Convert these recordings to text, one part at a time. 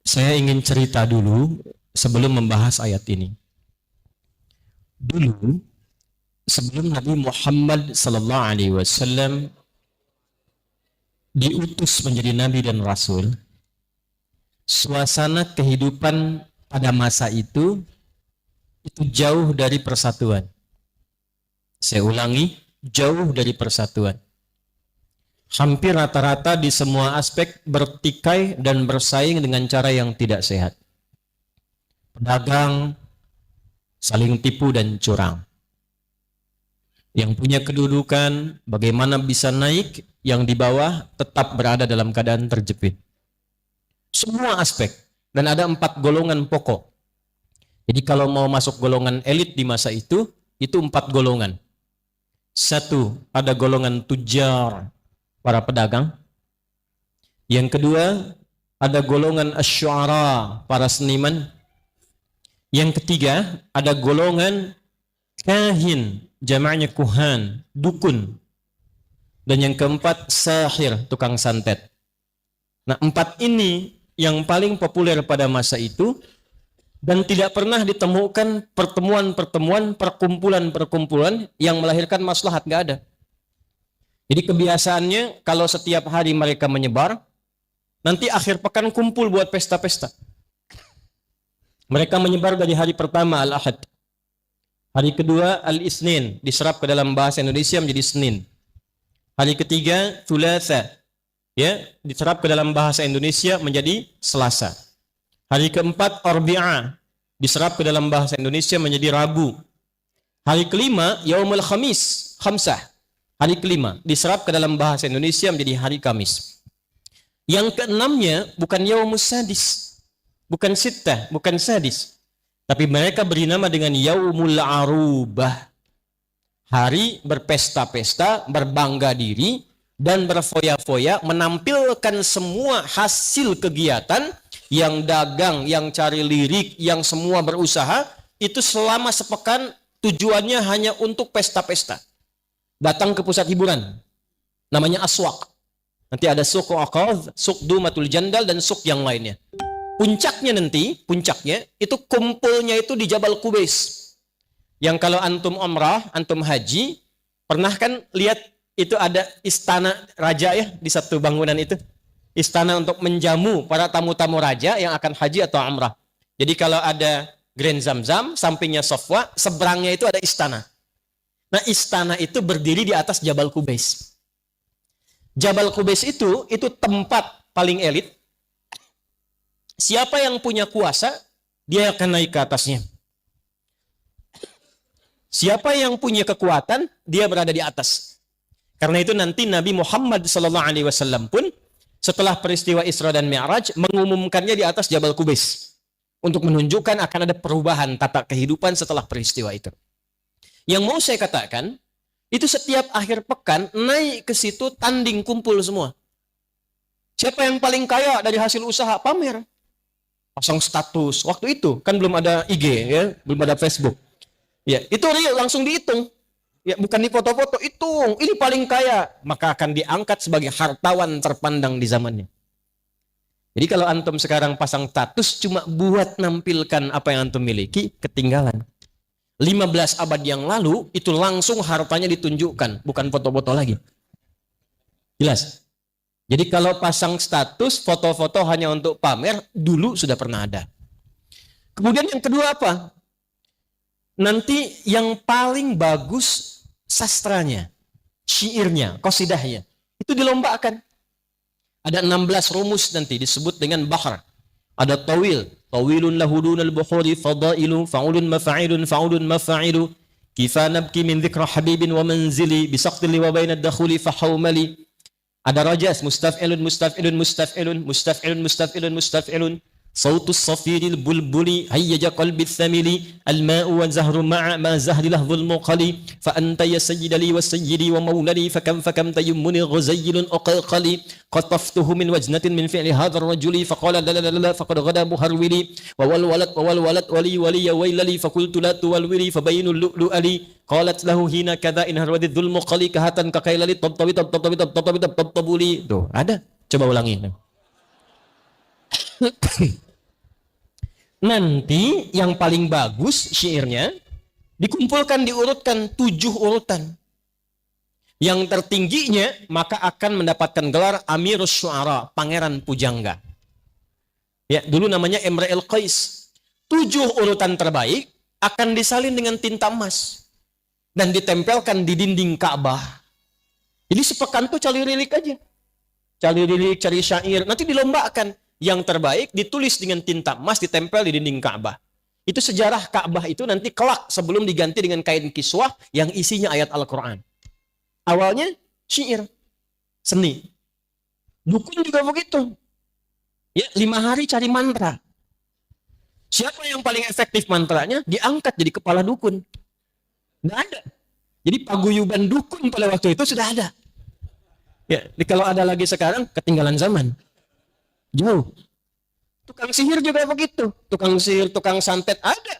Saya ingin cerita dulu sebelum membahas ayat ini. Dulu, sebelum Nabi Muhammad SAW diutus menjadi Nabi dan Rasul, suasana kehidupan pada masa itu jauh dari persatuan. Saya ulangi, jauh dari persatuan. Hampir rata-rata di semua aspek bertikai dan bersaing dengan cara yang tidak sehat. Pedagang saling tipu dan curang. Yang punya kedudukan bagaimana bisa naik, yang di bawah tetap berada dalam keadaan terjepit. Semua aspek. Dan ada 4 golongan pokok. Jadi kalau mau masuk golongan elit di masa itu 4 golongan. 1, ada golongan tujar, para pedagang. Yang kedua, ada golongan asy'ara, para seniman. Yang ketiga, ada golongan kahin, jamaknya kuhan, dukun. Dan yang keempat, sahir, tukang santet. Nah, 4 ini yang paling populer pada masa itu, dan tidak pernah ditemukan pertemuan-pertemuan, perkumpulan-perkumpulan yang melahirkan maslahat, nggak ada. Jadi kebiasaannya kalau setiap hari mereka menyebar, nanti akhir pekan kumpul buat pesta-pesta. Mereka menyebar dari hari pertama Al-Ahad. Hari kedua Al-Isnin, diserap ke dalam bahasa Indonesia menjadi Senin. Hari ketiga Thulatha, ya, diserap ke dalam bahasa Indonesia menjadi Selasa. Hari keempat Arbi'ah, diserap ke dalam bahasa Indonesia menjadi Rabu. Hari kelima Yaumul Khamis, Khamsah. Hari kelima diserap ke dalam bahasa Indonesia menjadi hari Kamis. Yang keenamnya bukan Yaumus Sadis, bukan Sittah, bukan Sadis, tapi mereka beri nama dengan Yaumul Arubah. Hari berpesta-pesta, berbangga diri, dan berfoya-foya, menampilkan semua hasil kegiatan yang dagang, yang cari lirik, yang semua berusaha, itu selama sepekan tujuannya hanya untuk pesta-pesta. Datang ke pusat hiburan, namanya aswak. Nanti ada suq Aqadh, suq Dumatul Jandal, dan suq yang lainnya. Puncaknya itu kumpulnya itu di Jabal Qubais. Yang kalau antum umrah, antum haji, pernah kan lihat itu ada istana raja ya di satu bangunan itu. Istana untuk menjamu para tamu-tamu raja yang akan haji atau umrah. Jadi kalau ada Grand Zamzam, sampingnya Sofwa, seberangnya itu ada istana. Nah, istana itu berdiri di atas Jabal Qubais. Jabal Qubais itu tempat paling elit. Siapa yang punya kuasa, dia akan naik ke atasnya. Siapa yang punya kekuatan, dia berada di atas. Karena itu nanti Nabi Muhammad SAW pun setelah peristiwa Isra dan Mi'raj mengumumkannya di atas Jabal Qubais untuk menunjukkan akan ada perubahan tata kehidupan setelah peristiwa itu. Yang mau saya katakan, itu setiap akhir pekan naik ke situ tanding kumpul semua. Siapa yang paling kaya dari hasil usaha, pamer. Pasang status. Waktu itu kan belum ada IG ya, belum ada Facebook. Ya, itu real langsung dihitung. Ya, bukan di foto-foto, hitung. Ini paling kaya, maka akan diangkat sebagai hartawan terpandang di zamannya. Jadi kalau antum sekarang pasang status cuma buat nampilkan apa yang antum miliki, ketinggalan. 15 abad yang lalu itu langsung hartanya ditunjukkan, bukan foto-foto lagi. Jelas? Jadi kalau pasang status, foto-foto hanya untuk pamer, dulu sudah pernah ada. Kemudian yang kedua apa? Nanti yang paling bagus sastranya, syairnya, qasidahnya, itu dilombakan. Ada 16 rumus nanti disebut dengan bahr. Ada tawil, tawilun lahudunal bukhuri fadailu fa'ulun mafa'ilun fa'ulun mafa'ilu kifa nabki min dhikra habibin wa manzili bisaqtili wa bainad dakhuli fahawmali. Ada rajas, mustaf'ilun mustaf'ilun mustaf'ilun mustaf'ilun mustaf'ilun mustaf'ilun صوت الصفير البلبل هيج قلب الثمل الماء والزهر مع ما زهر لهظ المقل فأنت يا سيد لي وسيدي ومولدي فكم تيمني غزيل أقلقلي قطفته من وجنة من فعل هذا الرجل فقال لا لا لا لا فقد غدا مهرولي وولد ولي ويللي فقلت لا تولولي فبين اللؤلؤ لي قالت له هنا كذا إن هرود الظلم قلي كهتا كقيللي طبطبي. Tuh, ada. Coba ulangi. Nanti yang paling bagus syairnya dikumpulkan, diurutkan 7 urutan. Yang tertingginya maka akan mendapatkan gelar Amirus Syu'ara, pangeran pujangga. Ya, dulu namanya Imra'il Qais. 7 urutan terbaik akan disalin dengan tinta emas dan ditempelkan di dinding Ka'bah. Jadi sepekan tuh cari lirik aja. Cari lirik, cari syair, nanti dilombakan. Yang terbaik ditulis dengan tinta emas, ditempel di dinding Ka'bah. Itu sejarah Ka'bah itu nanti kelak sebelum diganti dengan kain kiswah yang isinya ayat Al-Quran. Awalnya syair, seni. Dukun juga begitu. Ya, 5 hari cari mantra. Siapa yang paling efektif mantranya? Diangkat jadi kepala dukun. Nggak ada. Jadi paguyuban dukun pada waktu itu sudah ada. Ya, kalau ada lagi sekarang, ketinggalan zaman. Jauh. Tukang sihir juga begitu. Tukang sihir, tukang santet ada.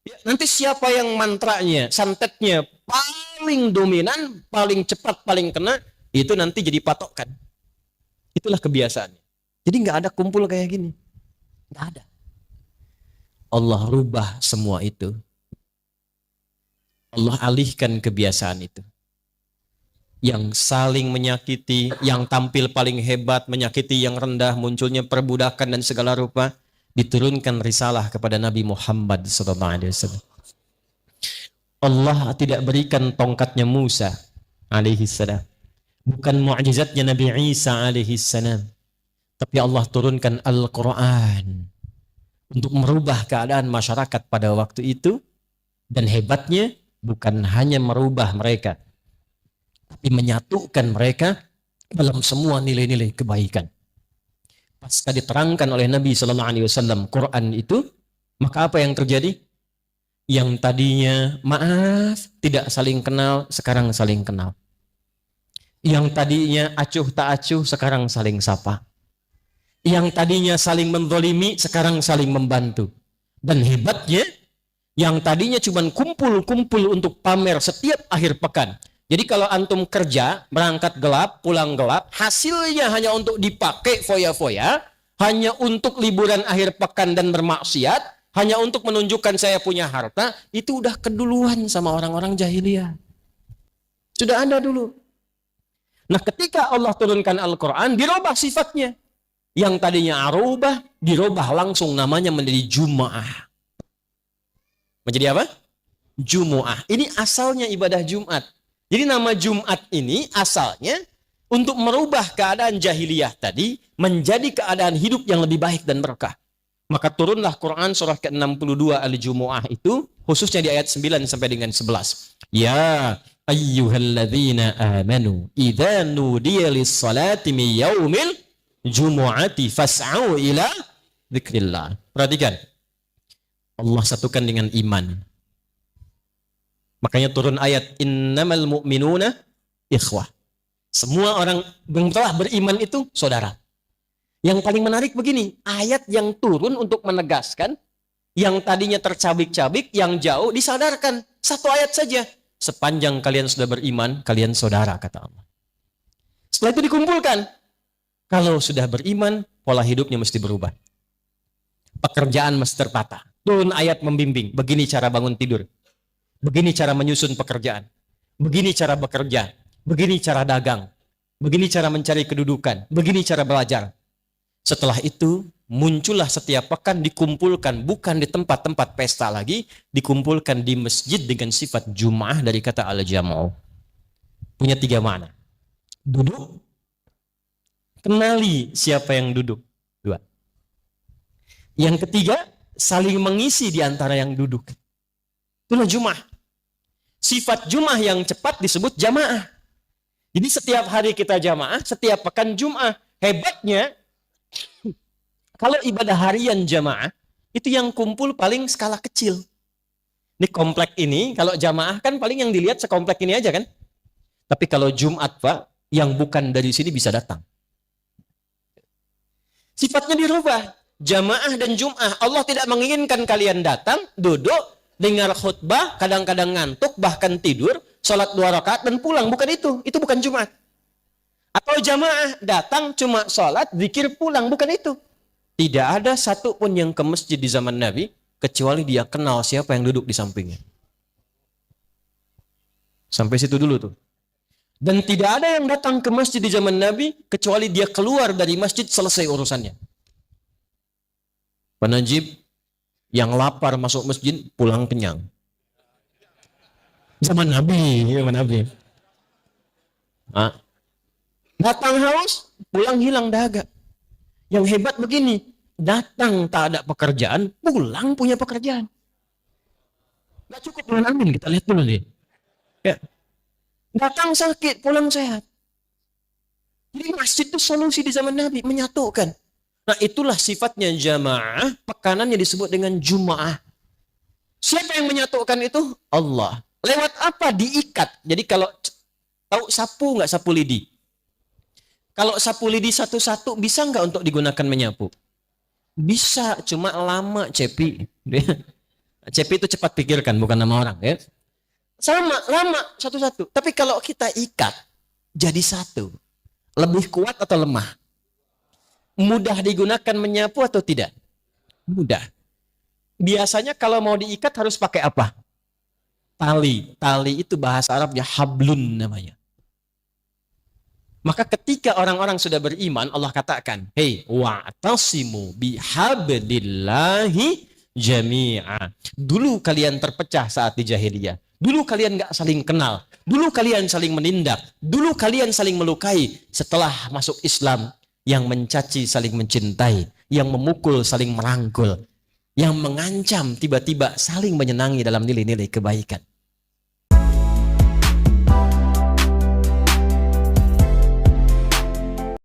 Ya, nanti siapa yang mantranya, santetnya paling dominan, paling cepat, paling kena, itu nanti jadi patokan. Itulah kebiasaannya. Jadi nggak ada kumpul kayak gini. Nggak ada. Allah rubah semua itu. Allah alihkan kebiasaan itu. Yang saling menyakiti, yang tampil paling hebat, menyakiti yang rendah, munculnya perbudakan dan segala rupa, diturunkan risalah kepada Nabi Muhammad SAW. Allah tidak berikan tongkatnya Musa alaihissalam, bukan mu'jizatnya Nabi Isa alaihissalam, tapi Allah turunkan Al-Quran untuk merubah keadaan masyarakat pada waktu itu. Dan hebatnya bukan hanya merubah mereka, tapi menyatukan mereka dalam semua nilai-nilai kebaikan. Pasca diterangkan oleh Nabi SAW Quran itu, maka apa yang terjadi? Yang tadinya maaf, tidak saling kenal, sekarang saling kenal. Yang tadinya acuh tak acuh, sekarang saling sapa. Yang tadinya saling menzalimi, sekarang saling membantu. Dan hebatnya, yang tadinya cuma kumpul-kumpul untuk pamer setiap akhir pekan. Jadi kalau antum kerja, berangkat gelap, pulang gelap, hasilnya hanya untuk dipakai foya-foya, hanya untuk liburan akhir pekan dan bermaksiat, hanya untuk menunjukkan saya punya harta, itu udah keduluan sama orang-orang jahiliyah. Sudah ada dulu. Nah, ketika Allah turunkan Al-Quran, dirubah sifatnya. Yang tadinya arubah, dirubah langsung namanya menjadi Jum'ah. Menjadi apa? Jumu'ah. Ini asalnya ibadah Jumat. Jadi nama Jumat ini asalnya untuk merubah keadaan jahiliyah tadi menjadi keadaan hidup yang lebih baik dan berkah. Maka turunlah Quran surah ke-62 Al-Jumu'ah itu khususnya di ayat 9 sampai dengan 11. Ya ayyuhalladzina amanu idza nudiya lis-salati min yaumil jumu'ati fas'au ila dzikrillah. Perhatikan. Allah satukan dengan iman. Makanya turun ayat innamal mu'minuna ikhwah. Semua orang yang telah beriman itu saudara. Yang paling menarik begini, ayat yang turun untuk menegaskan yang tadinya tercabik-cabik, yang jauh disadarkan. Satu ayat saja. Sepanjang kalian sudah beriman, kalian saudara, kata Allah. Setelah itu dikumpulkan. Kalau sudah beriman, pola hidupnya mesti berubah. Pekerjaan mesti tertata. Turun ayat membimbing. Begini cara bangun tidur. Begini cara menyusun pekerjaan. Begini cara bekerja. Begini cara dagang. Begini cara mencari kedudukan. Begini cara belajar. Setelah itu muncullah setiap pekan dikumpulkan bukan di tempat-tempat pesta lagi, dikumpulkan di masjid dengan sifat Jum'ah dari kata al-jam'u. Punya 3 makna. Duduk, kenali siapa yang duduk. 2. Yang ketiga, saling mengisi di antara yang duduk. Itulah Jum'ah. Sifat Jum'ah yang cepat disebut jamaah. Jadi setiap hari kita jamaah, setiap pekan Jum'ah. Hebatnya, kalau ibadah harian jamaah, itu yang kumpul paling skala kecil. Di komplek ini, kalau jamaah kan paling yang dilihat sekomplek ini aja kan. Tapi kalau Jumat, Pak, yang bukan dari sini bisa datang. Sifatnya dirubah. Jamaah dan Jum'ah. Allah tidak menginginkan kalian datang, duduk, dengar khutbah, kadang-kadang ngantuk, bahkan tidur, sholat 2 rakaat dan pulang. Bukan itu. Itu bukan Jumat. Atau jamaah, datang cuma sholat, zikir, pulang. Bukan itu. Tidak ada satu pun yang ke masjid di zaman Nabi kecuali dia kenal siapa yang duduk di sampingnya. Sampai situ dulu tuh. Dan tidak ada yang datang ke masjid di zaman Nabi kecuali dia keluar dari masjid selesai urusannya. Penajib yang lapar masuk masjid pulang kenyang. Zaman Nabi. Datang haus, pulang hilang dahaga. Yang hebat begini, datang tak ada pekerjaan, pulang punya pekerjaan. Nggak cukup dengan amin, kita lihat dulu nih. Ya. Datang sakit, pulang sehat. Jadi masjid itu solusi di zaman Nabi, menyatukan. Nah itulah sifatnya jamaah, pekanannya disebut dengan Jum'ah. Siapa yang menyatukan itu? Allah. Lewat apa? Diikat. Jadi kalau tahu sapu nggak sapu lidi? Kalau sapu lidi satu-satu bisa nggak untuk digunakan menyapu? Bisa, cuma lama Cepi. Cepi itu cepat pikirkan, bukan nama orang. Ya. Sama, lama satu-satu. Tapi kalau kita ikat, jadi satu. Lebih kuat atau lemah? Mudah digunakan menyapu atau tidak? Mudah. Biasanya kalau mau diikat harus pakai apa? Tali. Tali itu bahasa Arabnya hablun namanya. Maka ketika orang-orang sudah beriman, Allah katakan, hei, wa'tasimu bihablillahi jami'a. Dulu kalian terpecah saat di jahiliyah. Dulu kalian gak saling kenal. Dulu kalian saling menindak. Dulu kalian saling melukai. Setelah masuk Islam, yang mencaci saling mencintai. Yang memukul saling merangkul. Yang mengancam tiba-tiba saling menyenangi dalam nilai-nilai kebaikan.